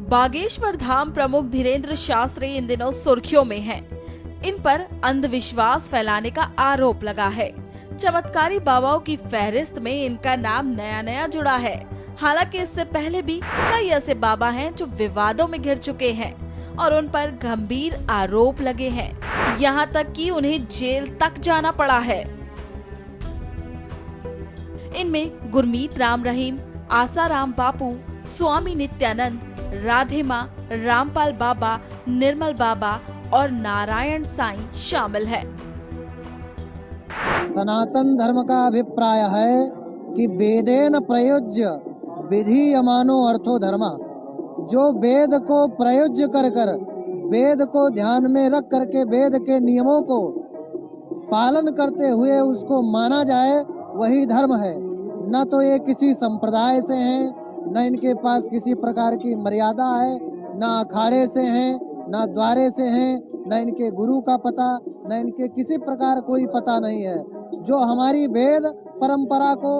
बागेश्वर धाम प्रमुख धीरेन्द्र शास्त्री इन दिनों सुर्खियों में हैं। इन पर अंधविश्वास फैलाने का आरोप लगा है। चमत्कारी बाबाओं की फहरिस्त में इनका नाम नया नया जुड़ा है। हालांकि इससे पहले भी कई ऐसे बाबा हैं जो विवादों में घिर चुके हैं और उन पर गंभीर आरोप लगे हैं। यहाँ तक कि उन्हें जेल तक जाना पड़ा है। इनमें गुरमीत राम रहीम, आसाराम बापू, स्वामी नित्यानंद, राधे माँ, रामपाल बाबा, निर्मल बाबा और नारायण साईं शामिल है। सनातन धर्म का अभिप्राय है कि वेदेन प्रयुज्य विधीयमानो अर्थो धर्मा। जो वेद को प्रयुज्य कर वेद को ध्यान में रख करके वेद के नियमों को पालन करते हुए उसको माना जाए, वही धर्म है। न तो ये किसी संप्रदाय से हैं, न इनके पास किसी प्रकार की मर्यादा है, न अखाड़े से हैं, न द्वारे से हैं, न इनके गुरु का पता, न इनके किसी प्रकार कोई पता नहीं है। जो हमारी वेद परंपरा को,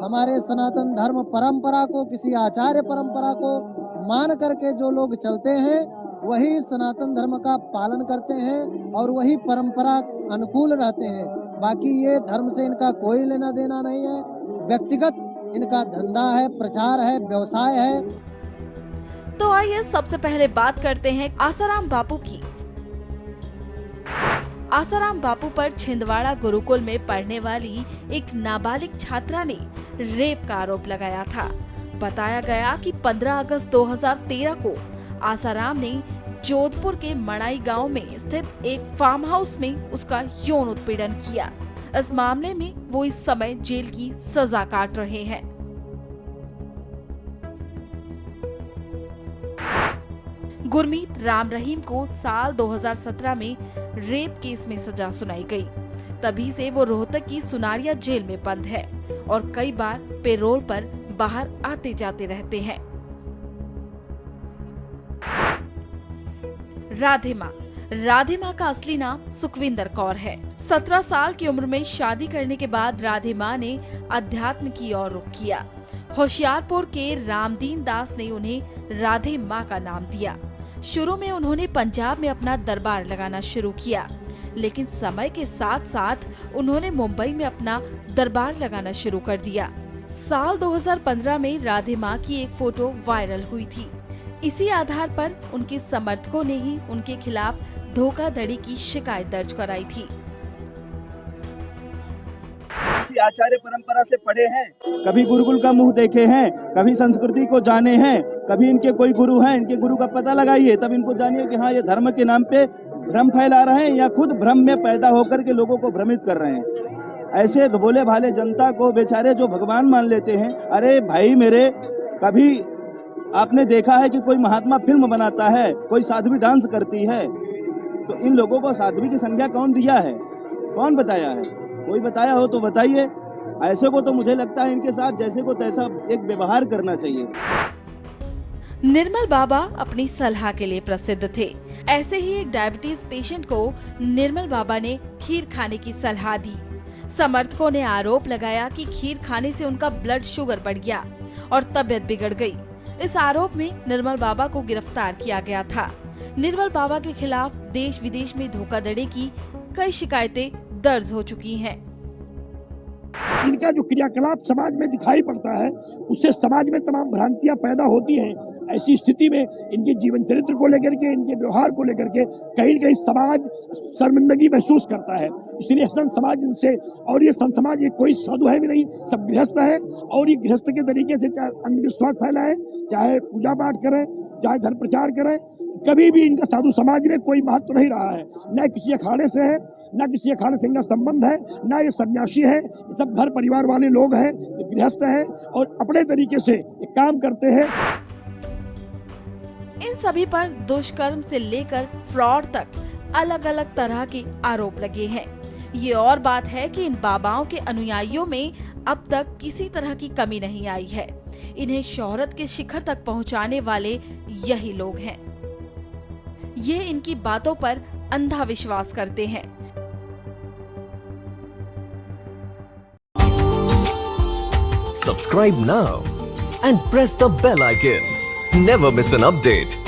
हमारे सनातन धर्म परंपरा को, किसी आचार्य परंपरा को मान करके जो लोग चलते हैं, वही सनातन धर्म का पालन करते हैं और वही परंपरा अनुकूल रहते हैं। बाकी ये धर्म से इनका कोई लेना देना नहीं है। व्यक्तिगत इनका धंधा है, प्रचार है, व्यवसाय है। तो आइए सबसे पहले बात करते हैं आसाराम बापू की। आसाराम बापू पर छिंदवाड़ा गुरुकुल में पढ़ने वाली एक नाबालिग छात्रा ने रेप का आरोप लगाया था। बताया गया कि 15 अगस्त 2013 को आसाराम ने जोधपुर के मड़ाई गांव में स्थित एक फार्म हाउस में उसका यौन उत्पीड़न किया। इस मामले में वो इस समय जेल की सजा काट रहे हैं। गुरमीत राम रहीम को साल 2017 में रेप केस में सजा सुनाई गई। तभी से वो रोहतक की सुनारिया जेल में बंद है और कई बार पेरोल पर बाहर आते जाते रहते हैं। राधे माँ का असली नाम सुखविंदर कौर है। 17 साल की उम्र में शादी करने के बाद राधे माँ ने अध्यात्म की ओर रुख किया। होशियारपुर के रामदीन दास ने उन्हें राधे माँ का नाम दिया। शुरू में उन्होंने पंजाब में अपना दरबार लगाना शुरू किया, लेकिन समय के साथ साथ उन्होंने मुंबई में अपना दरबार लगाना शुरू कर दिया। साल 2015 में राधे माँ की एक फोटो वायरल हुई थी। इसी आधार पर उनके समर्थकों ने ही उनके खिलाफ धोखाधड़ी की शिकायत दर्ज कराई थी। किसी आचार्य परंपरा से पढ़े हैं, कभी गुरुकुल का मुंह देखे हैं, कभी संस्कृति को जाने हैं, कभी इनके कोई गुरु हैं, इनके गुरु का पता लगाइए, तब इनको जानिए कि हाँ, ये धर्म के नाम पे भ्रम फैला रहे हैं या खुद भ्रम में पैदा होकर के लोगों को भ्रमित कर रहे हैं। ऐसे भोले भाले जनता को बेचारे जो भगवान मान लेते हैं। अरे भाई मेरे, कभी आपने देखा है कि कोई महात्मा फिल्म बनाता है, कोई साध्वी डांस करती है? तो इन लोगों को साध्वी की संज्ञा कौन दिया है, कौन बताया है? कोई बताया हो तो बताइए। ऐसे को तो मुझे लगता है इनके साथ जैसे को तैसा एक व्यवहार करना चाहिए। निर्मल बाबा अपनी सलाह के लिए प्रसिद्ध थे। ऐसे ही एक डायबिटीज पेशेंट को निर्मल बाबा ने खीर खाने की सलाह दी। समर्थकों ने आरोप लगाया कि खीर खाने से उनका ब्लड शुगर बढ़ गया और तबीयत बिगड़ गई। इस आरोप में निर्मल बाबा को गिरफ्तार किया गया था। निर्मल बाबा के खिलाफ देश विदेश में धोखाधड़ी की कई शिकायतें दर्ज हो चुकी हैं। इनका जो क्रियाकलाप समाज में दिखाई पड़ता है, उससे समाज में तमाम भ्रांतियां पैदा होती हैं। ऐसी स्थिति में इनके जीवन चरित्र को लेकर के, इनके व्यवहार को लेकर के कहीं न कहीं समाज शर्मिंदगी महसूस करता है। इसलिए संत समाज इनसे, और ये संत समाज ये कोई साधु है भी नहीं, सब गृहस्थ है। और ये गृहस्थ के तरीके से चाहे अंधविश्वास फैलाए, चाहे पूजा पाठ करें, चाहे धर्म प्रचार करें, कभी भी इनका साधु समाज में कोई महत्व नहीं रहा है। न किसी अखाड़े से है, न किसी अखाड़े से इनका संबंध है, न ये सन्यासी है। ये सब घर परिवार वाले लोग हैं, गृहस्थ हैं और अपने तरीके से काम करते हैं। इन सभी पर दुष्कर्म से लेकर फ्रॉड तक अलग अलग तरह के आरोप लगे हैं। ये और बात है कि इन बाबाओं के अनुयायियों में अब तक किसी तरह की कमी नहीं आई है। इन्हें शोहरत के शिखर तक पहुंचाने वाले यही लोग हैं। ये इनकी बातों पर अंधा विश्वास करते हैं। Subscribe now and press the bell icon. never miss an update.